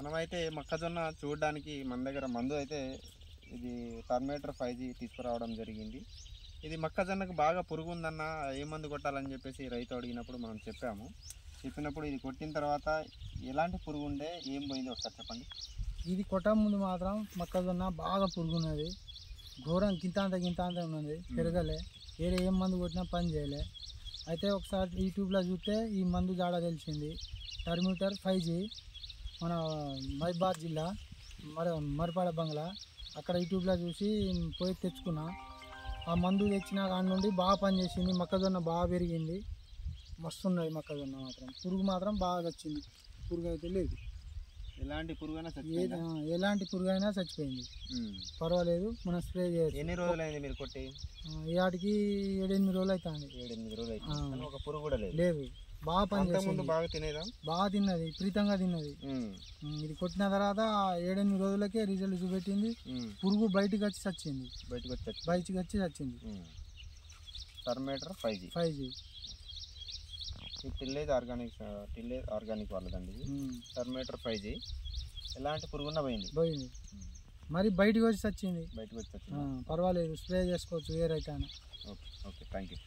మనమైతే మొక్కజొన్న చూడడానికి మన దగ్గర మందు అయితే ఇది టర్మేటర్ 5G తీసుకురావడం జరిగింది. ఇది మొక్కజొన్నకు బాగా పురుగు ఉందన్న ఏ మందు కొట్టాలని చెప్పేసి రైతు అడిగినప్పుడు మనం చెప్పినప్పుడు ఇది కొట్టిన తర్వాత ఎలాంటి పురుగు ఉండే ఏం పోయింది ఒకసారి చెప్పండి. ఇది కొట్ట ముందు మాత్రం మొక్కజొన్న బాగా పురుగు ఉన్నది, ఘోరం గింతాంత ఉన్నది, పెరగలే, వేరే ఏం మందు కొట్టినా పని చేయలే. అయితే ఒకసారి యూట్యూబ్లో చూస్తే ఈ మందు జాడ తెలిసింది, టర్మేటర్ 5G, మన మహబూబాబాద్ జిల్లా మరిపాడ బంగ్లా, అక్కడ యూట్యూబ్లో చూసి పోయి తెచ్చుకున్నా. ఆ మందు తెచ్చిన కాడి నుండి బాగా పనిచేసింది, మొక్కజొన్న బాగా పెరిగింది, మస్తు ఉన్నది మొక్కజొన్న. మాత్రం పురుగు మాత్రం బాగా వచ్చింది, పురుగు అయితే లేదు, ఎలాంటి పురుగైనా ఎలాంటి పురుగు అయినా చచ్చిపోయింది, పర్వాలేదు. మనం స్ప్రే చేయొచ్చు. ఎన్ని రోజులు అయింది మీరు కొట్టి? ఈటికి 7-8 రోజులు అవుతుంది. 7-8 రోజులు అవుతుంది. ఒక పురుగు కూడా లేదు, బాగా పనిచేస్తుంది. బాగా తినేదా? బాగా తిన్నది, విపరీతంగా తిన్నది. ఇది కొట్టిన తర్వాత 7-8 రోజులకే రిజల్ట్ చూపెట్టింది. పురుగు బయటకు వచ్చి చచ్చింది, బయటకు వచ్చి చచ్చింది. టర్మేటర్ 5G టిల్లేజ్ ఆర్గానిక్ వాళ్ళదండి. టర్మేటర్ 5G ఎలాంటి పురుగున్నా పోయింది. మరి బయటకు వచ్చి చచ్చింది. పర్వాలేదు, స్ప్రే చేసుకోవచ్చు ఏ రైతు అయినా. Okay, thank you.